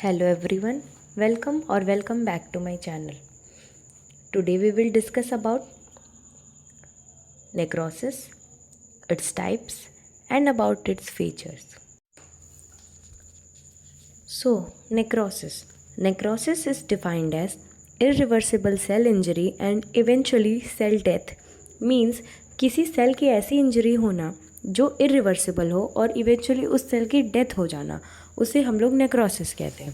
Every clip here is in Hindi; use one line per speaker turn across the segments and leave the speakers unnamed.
Hello everyone, welcome back to my channel. Today we will discuss about necrosis, its types and about its features. So, necrosis. Necrosis is defined as irreversible cell injury and eventually cell death. Means किसी सेल की ऐसी इंजरी होना जो इरिवर्सिबल हो और इवेंचुअली उस सेल की डेथ हो जाना, उसे हम लोग नेक्रोसिस कहते हैं.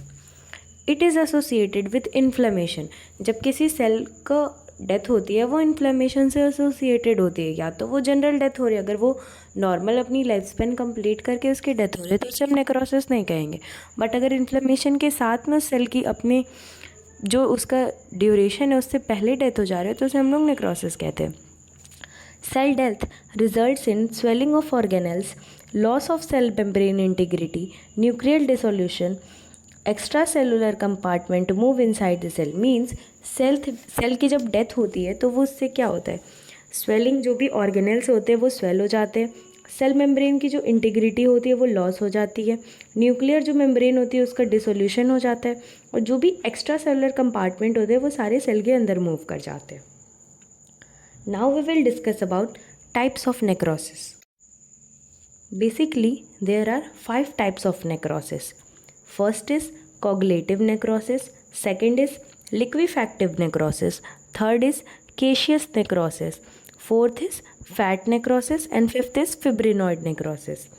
It is associated with inflammation. जब किसी सेल का डेथ होती है वो इन्फ्लेमेशन से एसोसिएटेड होती है, या तो वो जनरल डेथ हो रही है, अगर वो नॉर्मल अपनी लाइफ स्पेन कंप्लीट करके उसकी डेथ हो रही है तो उसे हम नेक्रोसिस नहीं कहेंगे. बट अगर इन्फ्लेमेशन के साथ में उस सेल की अपने जो उसका ड्यूरेशन है उससे पहले डेथ हो जा रही है तो उसे हम लोग नेक्रोसिस कहते हैं. Cell death results in swelling of organelles, loss of cell membrane integrity, nuclear dissolution, extracellular compartment move inside the cell. Means cell की जब डेथ होती है तो वो उससे क्या होता है, स्वेलिंग, जो भी ऑर्गेनेल्स होते हैं वो स्वेल हो जाते हैं, सेल मेम्ब्रेन की जो इंटीग्रिटी होती है वो लॉस हो जाती है, न्यूक्लियर जो मेम्ब्रेन होती है उसका डिसोल्यूशन हो जाता है, और जो भी एक्स्ट्रा सेलुलर कंपार्टमेंट होते हैं वो सारे सेल के अंदर मूव कर जाते हैं. Now we will discuss about types of necrosis. Basically, there are 5 types of necrosis. First is coagulative necrosis, second is liquefactive necrosis, third is caseous necrosis, fourth is fat necrosis, and fifth is fibrinoid necrosis.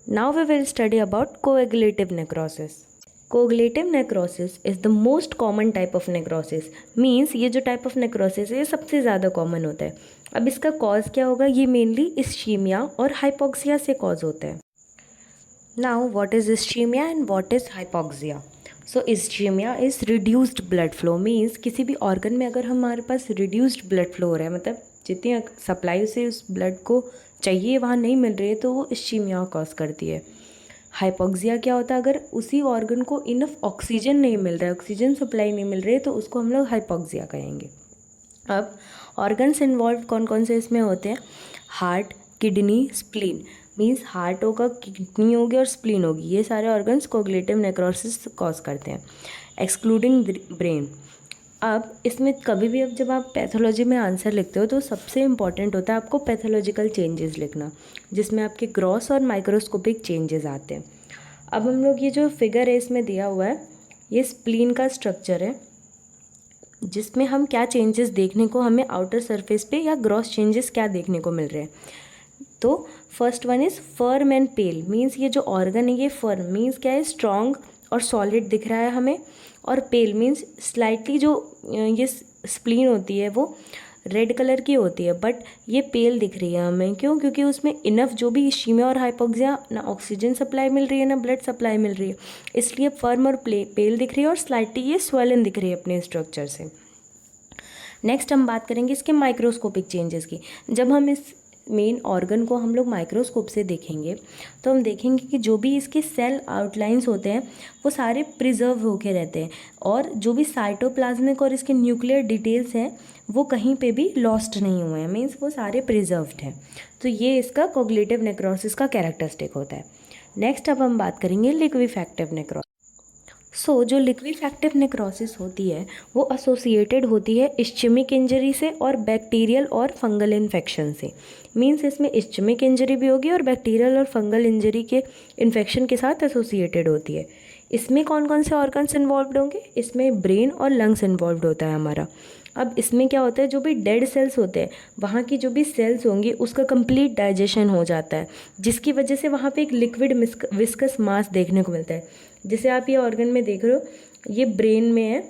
Now we will study about coagulative necrosis. Coagulative necrosis is the most common type of necrosis. Means ये जो टाइप ऑफ नेक्रोसिस है ये सबसे ज़्यादा कॉमन होता है. अब इसका कॉज क्या होगा, ये मेनली इस्कीमिया और हाइपोक्सिया से कॉज होता है. Now what is ischemia and what is hypoxia. So ischemia is reduced blood flow. Means किसी भी ऑर्गन में अगर हमारे पास रिड्यूस्ड ब्लड फ्लो हो रहा है, मतलब जितनी सप्लाई उसे उस ब्लड को चाहिए वहाँ नहीं मिल रही है, तो वो इस्कीमिया कॉज करती है. हाइपोक्सिया क्या होता है, अगर उसी ऑर्गन को इनफ ऑक्सीजन नहीं मिल रहा है, ऑक्सीजन सप्लाई नहीं मिल रही है, तो उसको हम लोग हाइपोक्सिया कहेंगे. अब ऑर्गन्स इन्वॉल्व कौन कौन से इसमें होते हैं, heart, kidney, spleen. Means heart होगा, किडनी होगी और स्प्लीन होगी, ये सारे ऑर्गन्स कोगुलेटिव नेक्रोसिस कॉज करते हैं, एक्सक्लूडिंग ब्रेन. अब इसमें कभी भी अब जब आप पैथोलॉजी में आंसर लिखते हो तो सबसे इम्पॉर्टेंट होता है आपको पैथोलॉजिकल चेंजेस लिखना, जिसमें आपके ग्रॉस और माइक्रोस्कोपिक चेंजेस आते हैं. अब हम लोग ये जो फिगर है इसमें दिया हुआ है, ये स्प्लीन का स्ट्रक्चर है, जिसमें हम क्या चेंजेस देखने को हमें आउटर सरफेस पे या ग्रॉस चेंजेस क्या देखने को मिल रहे हैं. तो first one is firm and pale. Means ये जो ऑर्गन है ये फर्म मीन्स क्या है, स्ट्रॉन्ग और सॉलिड दिख रहा है हमें, और पेल मीन्स स्लाइटली जो ये स्प्लीन होती है वो रेड कलर की होती है, बट ये पेल दिख रही है हमें. क्यों? क्योंकि उसमें इनफ जो भी इस्कीमिया और हाइपोक्सिया, ना ऑक्सीजन सप्लाई मिल रही है ना ब्लड सप्लाई मिल रही है, इसलिए फर्म और पेल दिख रही है और स्लाइटली ये स्वेलन दिख रही है अपने स्ट्रक्चर से. नेक्स्ट हम बात करेंगे इसके माइक्रोस्कोपिक चेंजेस की. जब हम इस मेन ऑर्गन को हम लोग माइक्रोस्कोप से देखेंगे तो हम देखेंगे कि जो भी इसके सेल आउटलाइंस होते हैं वो सारे प्रिजर्व होके रहते हैं, और जो भी साइटोप्लाज्मिक और इसके न्यूक्लियर डिटेल्स हैं वो कहीं पे भी लॉस्ट नहीं हुए हैं. मीन्स वो सारे प्रिजर्व्ड हैं. तो ये इसका कोगुलेटिव नेक्रोसिस का कैरेक्टरिस्टिक होता है. नेक्स्ट अब हम बात करेंगे लिक्विफैक्टिव नेक्रोसिस. सो जो लिक्विफैक्टिव नेक्रोसिस होती है वो एसोसिएटेड होती है इस्चेमिक इंजरी से और बैक्टीरियल और फंगल इन्फेक्शन से. मीन्स इसमें इस्चेमिक इंजरी भी होगी और बैक्टीरियल और फंगल इंजरी के इन्फेक्शन के साथ एसोसिएटेड होती है. इसमें कौन कौन से ऑर्गन्स इन्वॉल्व होंगे, इसमें ब्रेन और लंग्स इन्वॉल्व होता है हमारा. अब इसमें क्या होता है, जो भी डेड सेल्स होते हैं वहाँ की जो भी सेल्स होंगी उसका कंप्लीट डाइजेशन हो जाता है, जिसकी वजह से वहाँ पे एक लिक्विड विस्कस मास देखने को मिलता है. जैसे आप ये ऑर्गन में देख रहे हो, ये ब्रेन में है,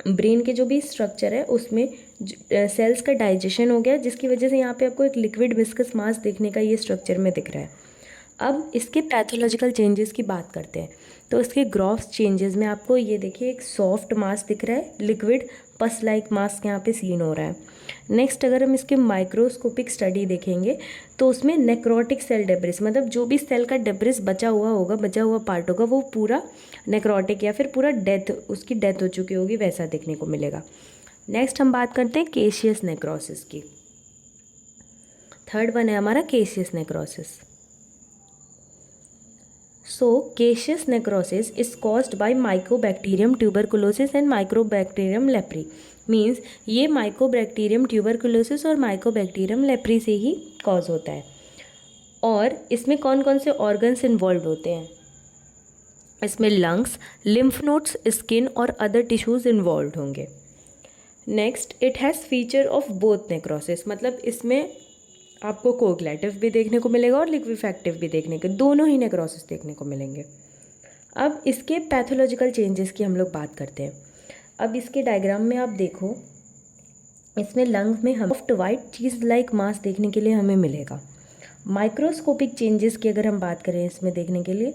ब्रेन के जो भी स्ट्रक्चर है उसमें सेल्स का डाइजेशन हो गया, जिसकी वजह से यहाँ पे आपको एक लिक्विड विस्कस मास देखने का ये स्ट्रक्चर में दिख रहा है. अब इसके पैथोलॉजिकल चेंजेस की बात करते हैं. तो इसके ग्रॉस चेंजेस में आपको ये देखिए एक सॉफ्ट मास दिख रहा है, लिक्विड पस लाइक मास यहाँ पे सीन हो रहा है. नेक्स्ट अगर हम इसके माइक्रोस्कोपिक स्टडी देखेंगे तो उसमें नेक्रोटिक सेल डेब्रिस, मतलब जो भी सेल का डेब्रिस बचा हुआ पार्ट होगा वो पूरा नेक्रोटिक या फिर पूरा डेथ, उसकी डेथ हो चुकी होगी, वैसा देखने को मिलेगा. नेक्स्ट हम बात करते हैं केशियस नेक्रोसिस की. थर्ड वन है हमारा caseous necrosis. So, caseous necrosis is caused by Mycobacterium tuberculosis and Mycobacterium leprae. Means ये Mycobacterium tuberculosis और Mycobacterium leprae से ही कॉज होता है। और इसमें कौन कौन से ऑर्गन्स इन्वॉल्व होते हैं? इसमें लंग्स, लिम्फ नोड्स, स्किन और अदर टिश्यूज इन्वॉल्व होंगे। Next, it has feature of both necrosis, मतलब इसमें आपको कोगुलेटिव भी देखने को मिलेगा और लिक्विफैक्टिव भी देखने को, दोनों ही नेक्रोसिस देखने को मिलेंगे। अब इसके पैथोलॉजिकल चेंजेस की हम लोग बात करते हैं। अब इसके डायग्राम में आप देखो, इसमें लंग में हम सॉफ्ट वाइट चीज़ लाइक मास देखने के लिए हमें मिलेगा। माइक्रोस्कोपिक चेंजेस की अगर हम बात करें इसमें देखने के लिए,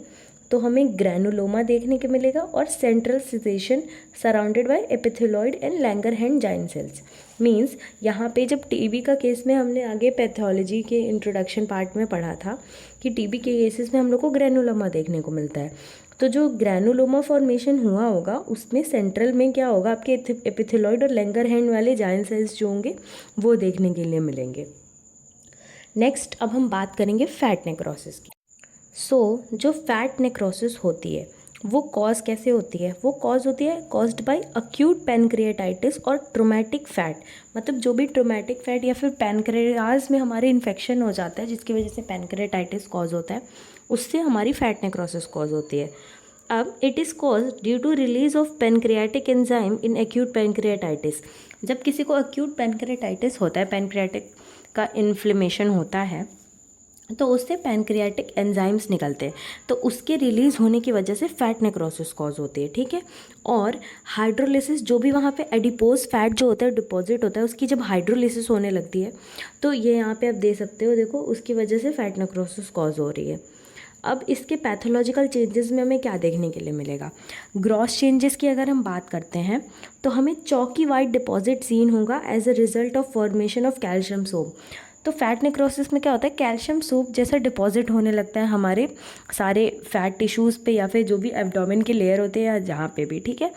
तो हमें ग्रैनुलोमा देखने को मिलेगा और central caseation surrounded by epithelioid and Langerhans giant cells. Means यहाँ पे जब टीबी का केस में हमने आगे पैथोलॉजी के इंट्रोडक्शन पार्ट में पढ़ा था कि टीबी के केसेस में हम लोग को ग्रैनुलोमा देखने को मिलता है। तो जो ग्रैनुलोमा फॉर्मेशन हुआ होगा उसमें सेंट्रल में क्या होगा, आपके एपिथेलॉइड और लैंगरहैंस वाले जाइंट सेल्स जो होंगे वो देखने के लिए मिलेंगे। नेक्स्ट, अब हम बात करेंगे फैट नेक्रोसिस की। जो फैट नेक्रोसिस होती है वो कॉज कैसे होती है? वो कॉज होती है कॉज्ड बाय अक्यूट पैनक्रिएटाइटिस और ट्रोमैटिक फैट, मतलब जो भी ट्रोमैटिक फैट या फिर पैनक्रियाज में हमारे इन्फेक्शन हो जाता है जिसकी वजह से पैनक्रिएटाइटिस कॉज होता है, उससे हमारी फैट नेक्रोसिस कॉज होती है। अब it is cause due to release of pancreatic enzyme in acute pancreatitis. जब किसी को एक्यूट पैनक्रिएटाइटिस होता है, पैनक्रियाटिक का इन्फ्लेमेशन होता है, तो उससे पैनक्रियाटिक एंजाइम्स निकलते हैं, तो उसके रिलीज़ होने की वजह से फैट नेक्रोसिस कॉज होती है। ठीक है। और हाइड्रोलिसिस, जो भी वहाँ पे एडिपोज फैट जो होता है डिपॉजिट होता है, उसकी जब हाइड्रोलिसिस होने लगती है तो ये यहाँ पे आप दे सकते हो, देखो उसकी वजह से फैट नेक्रोसिस कॉज हो रही है। अब इसके पैथोलॉजिकल चेंजेस में हमें क्या देखने के लिए मिलेगा? ग्रॉस चेंजेस की अगर हम बात करते हैं तो हमें चॉकी वाइट डिपॉजिट सीन होगा as a result of formation of calcium soap. तो फैट नेक्रोसिस में क्या होता है, कैल्शियम सूप जैसा डिपॉजिट होने लगता है हमारे सारे फैट टिश्यूज़ पे या फिर जो भी एब्डोमेन की लेयर होते हैं या जहाँ पे भी। ठीक है।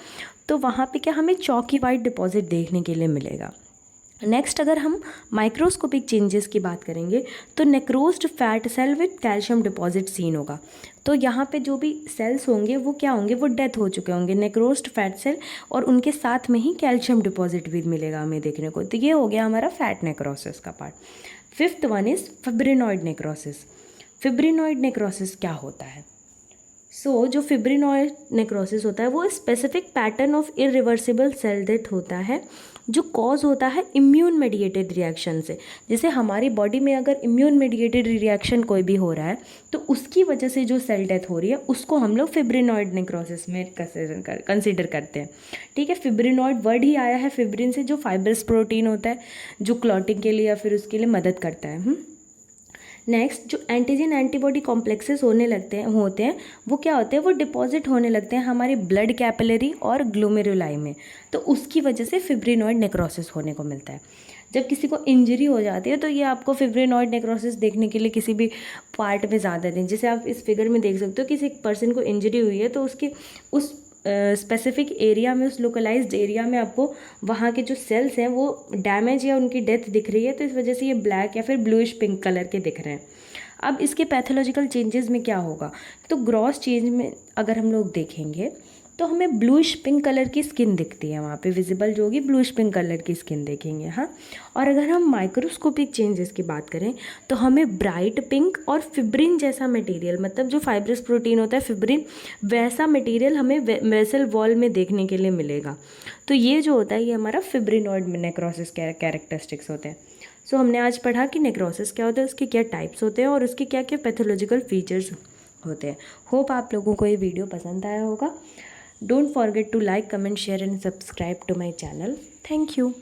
तो वहाँ पे क्या हमें चॉकी वाइट डिपॉजिट देखने के लिए मिलेगा। नेक्स्ट, अगर हम माइक्रोस्कोपिक चेंजेस की बात करेंगे तो necrosed fat cell with calcium deposit seen होगा। तो यहाँ पे जो भी सेल्स होंगे वो क्या होंगे, वो डेथ हो चुके होंगे, नेक्रोस्ड फैट सेल, और उनके साथ में ही कैल्शियम डिपॉजिट भी मिलेगा हमें देखने को। तो ये हो गया हमारा फैट नेक्रोसिस का part. Fifth one is fibrinoid necrosis. Fibrinoid necrosis क्या होता है? जो फिब्रिनॉइड नेक्रोसिस होता है वो specific pattern of irreversible cell death होता है जो कॉज होता है इम्यून मेडिएटेड रिएक्शन से। जैसे हमारी बॉडी में अगर इम्यून मेडिएटेड रिएक्शन कोई भी हो रहा है तो उसकी वजह से जो सेल डेथ हो रही है उसको हम लोग फिब्रिनॉइड नेक्रोसिस में कंसिडर करते हैं। ठीक है। फिब्रिनॉइड वर्ड ही आया है फिब्रिन से, जो फाइब्रस प्रोटीन होता है जो क्लॉटिंग के लिए या फिर उसके लिए मदद करता है। नेक्स्ट, जो एंटीजन एंटीबॉडी कॉम्प्लेक्सेस होते हैं वो क्या होते हैं, वो डिपॉजिट होने लगते हैं हमारे ब्लड कैपिलरी और ग्लोमेरुलाई में, तो उसकी वजह से फिब्रिनॉइड नेक्रोसिस होने को मिलता है। जब किसी को इंजरी हो जाती है तो ये आपको फिब्रिनॉइड नेक्रोसिस देखने के लिए किसी भी पार्ट में ज़्यादा दिन, जैसे आप इस फिगर में देख सकते हो किसी पर्सन को इंजरी हुई है तो उसके उस स्पेसिफिक एरिया में, उस लोकलाइज्ड एरिया में आपको वहाँ के जो सेल्स हैं वो डैमेज या उनकी डेथ दिख रही है, तो इस वजह से ये ब्लैक या फिर ब्लूइश पिंक कलर के दिख रहे हैं। अब इसके पैथोलॉजिकल चेंजेस में क्या होगा, तो ग्रॉस चेंज में अगर हम लोग देखेंगे तो हमें ब्लूइश पिंक कलर की स्किन दिखती है, वहाँ पे विजिबल जो होगी ब्लूइश पिंक कलर की स्किन देखेंगे। हाँ। और अगर हम माइक्रोस्कोपिक चेंजेस की बात करें तो हमें ब्राइट पिंक और फिब्रिन जैसा मटेरियल, मतलब जो फाइब्रस प्रोटीन होता है फिब्रिन, वैसा मटेरियल हमें वेसल वॉल में देखने के लिए मिलेगा। तो ये जो होता है ये हमारा फिब्रिनॉइड नेक्रोसिस कैरेक्टरिस्टिक्स होते हैं। हमने आज पढ़ा कि नेक्रोसिस क्या होता है, उसके क्या टाइप्स होते हैं और उसके क्या क्या पैथोलॉजिकल फीचर्स होते हैं। होप आप लोगों को ये वीडियो पसंद आया होगा। Don't forget to like, comment, share and subscribe to my channel. Thank you.